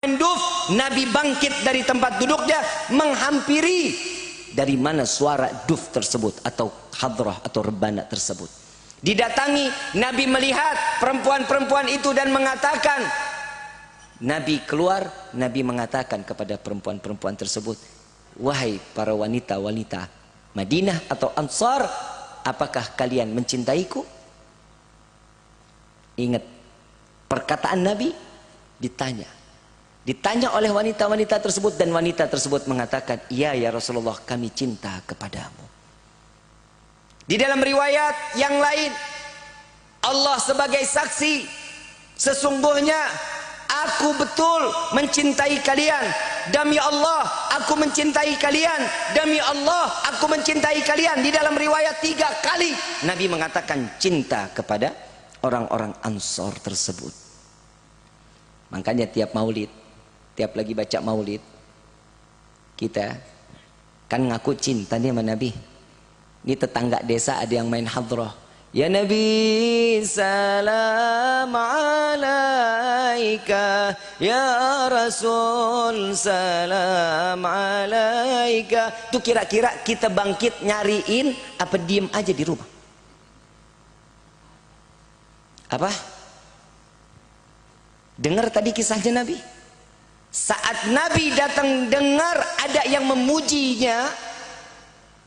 duf, Nabi bangkit dari tempat duduknya, menghampiri dari mana suara duf tersebut atau hadrah atau rebana tersebut. Didatangi, Nabi melihat perempuan-perempuan itu dan mengatakan, Nabi keluar, Nabi mengatakan kepada perempuan-perempuan tersebut, wahai para wanita-wanita Madinah atau Ansar, apakah kalian mencintaiku? Ingat perkataan Nabi, ditanya oleh wanita-wanita tersebut, dan wanita tersebut mengatakan, iya ya Rasulullah, kami cinta kepadamu. Di dalam riwayat yang lain, Allah sebagai saksi, sesungguhnya aku betul mencintai kalian. Demi Allah aku mencintai kalian. Demi Allah aku mencintai kalian. Di dalam riwayat 3 kali Nabi mengatakan cinta kepada orang-orang Ansor tersebut. Makanya tiap maulid, tiap lagi baca maulid, kita kan ngaku cinta nih sama Nabi. Ini tetangga desa ada yang main hadrah, ya Nabi salam alaika, ya Rasul salam alaika. Itu kira-kira kita bangkit nyariin apa diem aja di rumah? Apa? Dengar tadi kisahnya Nabi. Saat Nabi datang dengar ada yang memujinya,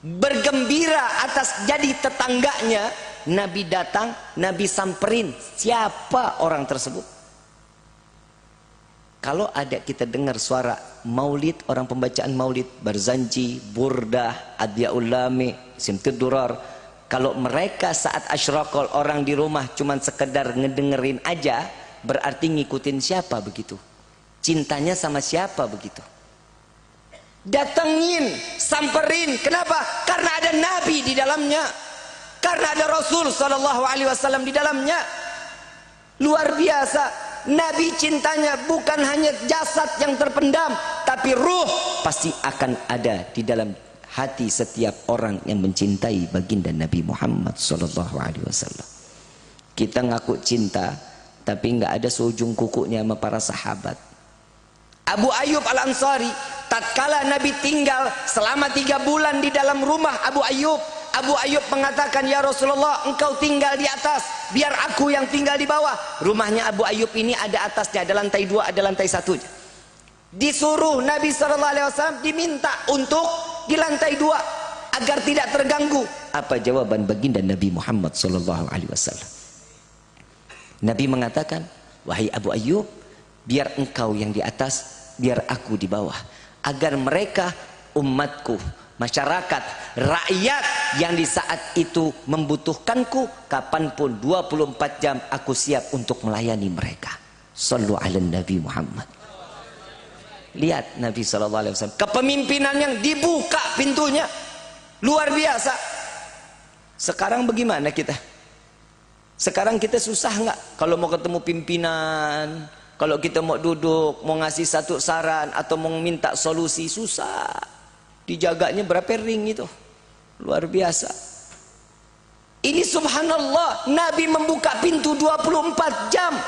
bergembira atas jadi tetangganya, Nabi datang, Nabi samperin siapa orang tersebut. Kalau ada kita dengar suara maulid, orang pembacaan maulid, Barzanji, Burdah, Adyaul Lami, Simtud Durar, kalau mereka saat asyraqal orang di rumah cuman sekedar ngedengerin aja, berarti ngikutin siapa begitu? Cintanya sama siapa begitu? Datengin, samperin. Kenapa? Karena ada Nabi di dalamnya, karena ada Rasul sallallahu alaihi wasallam di dalamnya. Luar biasa. Nabi cintanya bukan hanya jasad yang terpendam, tapi ruh pasti akan ada di dalam hati setiap orang yang mencintai baginda Nabi Muhammad sallallahu alaihi wasallam. Kita ngaku cinta, tapi nggak ada seujung kukunya sama para sahabat. Abu Ayyub Al-Ansari, tatkala Nabi tinggal selama 3 bulan di dalam rumah Abu Ayyub, Abu Ayyub mengatakan, ya Rasulullah, engkau tinggal di atas, biar aku yang tinggal di bawah. Rumahnya Abu Ayyub ini ada atasnya, ada lantai 2, ada lantai 1. Disuruh Nabi SAW diminta untuk di lantai 2 agar tidak terganggu. Apa jawaban baginda Nabi Muhammad SAW? Nabi mengatakan, wahai Abu Ayyub, biar engkau yang di atas, biar aku di bawah, agar mereka, umatku, masyarakat, rakyat yang di saat itu membutuhkanku, kapanpun 24 jam aku siap untuk melayani mereka. Sallu ala Nabi Muhammad. Lihat Nabi SAW, kepemimpinan yang dibuka pintunya, luar biasa. Sekarang bagaimana kita? Sekarang kita susah nggak kalau mau ketemu pimpinan? Kalau kita mau duduk, mau ngasih satu saran atau mau minta solusi, susah. Dijaganya berapa ring itu? Luar biasa. Ini subhanallah, Nabi membuka pintu 24 jam.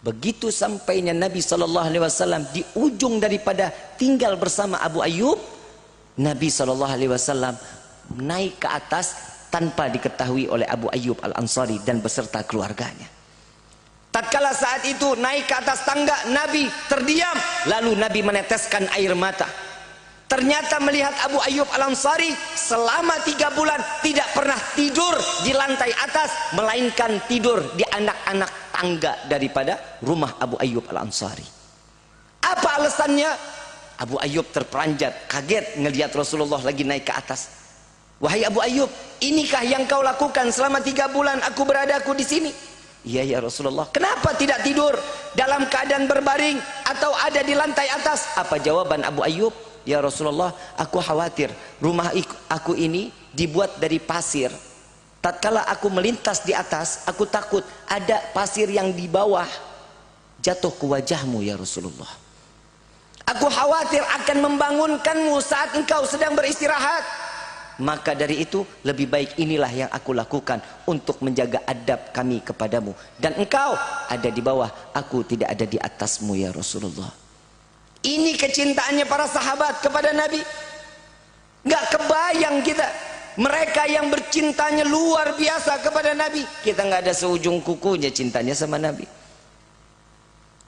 Begitu sampainya Nabi SAW di ujung daripada tinggal bersama Abu Ayyub, Nabi SAW naik ke atas tanpa diketahui oleh Abu Ayyub Al-Ansari dan beserta keluarganya. Tatkala saat itu naik ke atas tangga, Nabi terdiam, lalu Nabi meneteskan air mata. Ternyata melihat Abu Ayyub Al-Ansari selama 3 bulan tidak pernah tidur di lantai atas, melainkan tidur di anak-anak tangga daripada rumah Abu Ayyub Al-Ansari. Apa alasannya? Abu Ayyub terperanjat, kaget ngelihat Rasulullah lagi naik ke atas. Wahai Abu Ayyub, inikah yang kau lakukan selama 3 bulan aku berada di sini? Iya ya Rasulullah. Kenapa tidak tidur dalam keadaan berbaring atau ada di lantai atas? Apa jawaban Abu Ayyub? Ya Rasulullah, aku khawatir rumah aku ini dibuat dari pasir. Tatkala aku melintas di atas, aku takut ada pasir yang di bawah jatuh ke wajahmu ya Rasulullah. Aku khawatir akan membangunkanmu saat engkau sedang beristirahat. maka dari itu lebih baik inilah yang aku lakukan untuk menjaga adab kami kepadamu, dan engkau ada di bawah, aku tidak ada di atasmu ya Rasulullah. Ini kecintaannya para sahabat kepada Nabi. Gak kebayang kita, mereka yang bercintanya luar biasa kepada Nabi, kita gak ada seujung kukunya cintanya sama Nabi.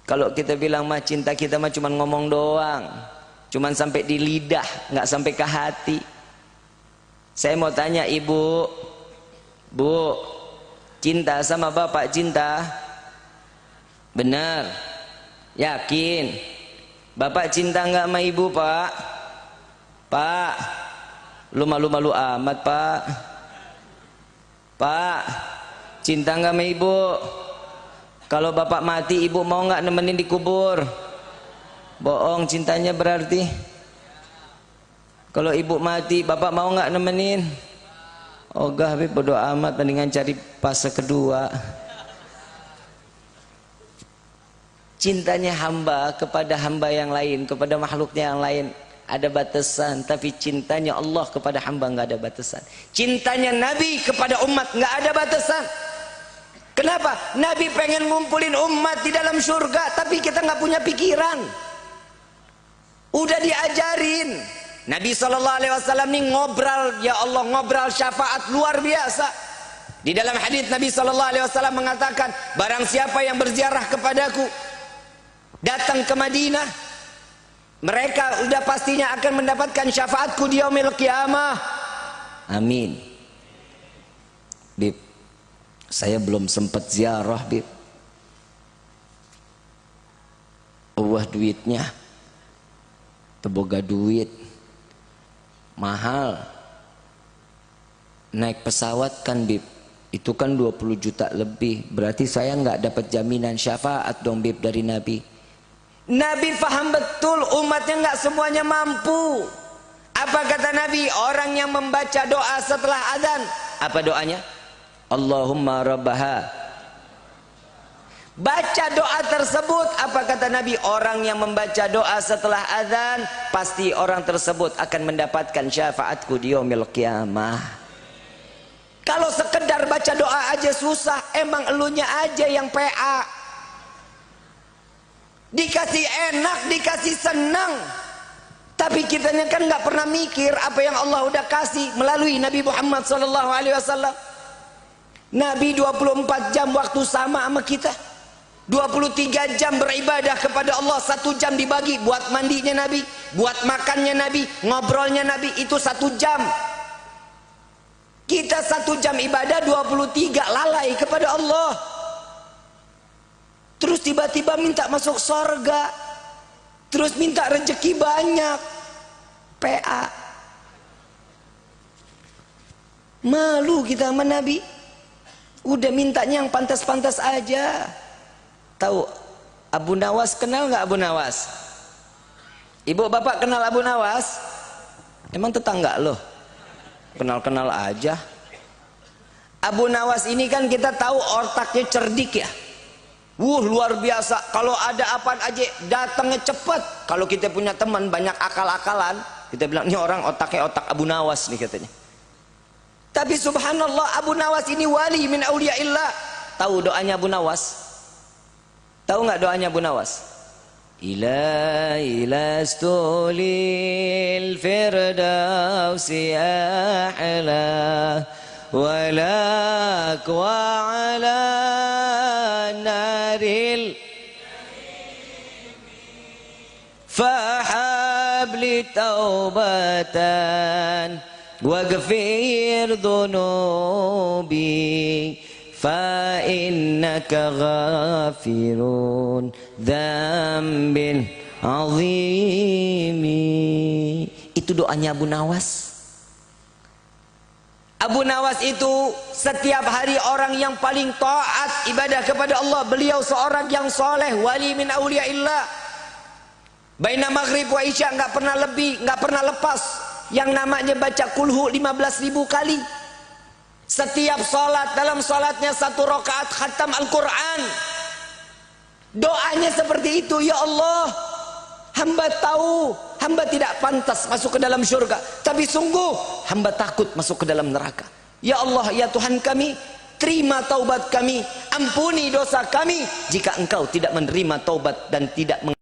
Kalau kita bilang mah cinta kita mah cuman ngomong doang, cuman sampai di lidah, gak sampai ke hati. Saya mau tanya ibu, bu, cinta sama bapak cinta? Benar? Yakin? Bapak cinta nggak sama ibu, Pak? Pak, lu malu-malu amat, Pak. Pak, cinta nggak sama ibu? Kalau bapak mati, ibu mau nggak nemenin dikubur? Bohong cintanya berarti. Kalau ibu mati, bapak mau nggak nemenin? Ogah, Habib, bodo amat, mendingan cari fase kedua. Cintanya hamba kepada hamba yang lain, kepada makhluknya yang lain ada batasan, tapi cintanya Allah kepada hamba nggak ada batasan. Cintanya Nabi kepada umat nggak ada batasan. Kenapa? Nabi pengen ngumpulin umat di dalam surga, tapi kita nggak punya pikiran. Udah diajarin. Nabi SAW nih ngobrol, ya Allah, ngobrol syafaat luar biasa. Di dalam hadis Nabi SAW mengatakan, barang siapa yang berziarah kepadaku, datang ke Madinah, mereka udah pastinya akan mendapatkan syafaatku di yaumil qiyamah. Amin. Bib, saya belum sempat ziarah, Bib. Wah, duitnya teboga duit mahal. Naik pesawat kan, Bib, itu kan 20 juta lebih. Berarti saya nggak dapat jaminan syafaat dong, Bib, dari Nabi. Nabi paham betul umatnya nggak semuanya mampu. Apa kata Nabi? Orang yang membaca doa setelah adzan, apa doanya? Allahumma rabbaha. Baca doa tersebut, apa kata Nabi? Orang yang membaca doa setelah adzan, pasti orang tersebut akan mendapatkan syafaatku di yaumil qiyamah. Kalau sekedar baca doa aja susah, emang elunya aja yang PA. Dikasih enak, dikasih senang, tapi kitanya kan nggak pernah mikir apa yang Allah udah kasih melalui Nabi Muhammad SAW. Nabi 24 jam waktu sama kita, 23 jam beribadah kepada Allah, 1 jam dibagi buat mandinya Nabi, buat makannya Nabi, ngobrolnya Nabi, itu 1 jam. Kita 1 jam ibadah, 23 lalai kepada Allah. Terus tiba-tiba minta masuk surga, terus minta rezeki banyak, PA. Malu kita sama Nabi. Udah mintanya yang pantas-pantas aja. Tahu Abu Nawas, kenal nggak Abu Nawas? Ibu bapak kenal Abu Nawas? Emang tetangga loh? Kenal-kenal aja. Abu Nawas ini kan kita tahu otaknya cerdik ya. Luar biasa. Kalau ada apaan aja datangnya cepat. Kalau kita punya teman banyak akal-akalan, kita bilang ini orang otaknya otak Abu Nawas nih katanya. Tapi subhanallah, Abu Nawas ini wali min auliyaillah. Tahu doanya Abu Nawas? Tahu nggak doanya Abu Nawas? Ila stulil firdausi a'la walak wa ala naril fahabli taubatan waghfir dhunubi fa innaka ghafirun dzambil azimi. Itu doanya Abu Nawas. Abu Nawas itu setiap hari orang yang paling taat ibadah kepada Allah. Beliau seorang yang soleh, wali min auliyaillah. Baina maghrib wa isya nggak pernah lebih, nggak pernah lepas yang namanya baca kulhu 15.000 kali. Setiap salat, dalam salatnya 1 rakaat khatam Al-Quran. Doanya seperti itu, ya Allah, hamba tahu hamba tidak pantas masuk ke dalam syurga, tapi sungguh hamba takut masuk ke dalam neraka. Ya Allah, ya Tuhan kami, terima taubat kami, ampuni dosa kami jika engkau tidak menerima taubat dan tidak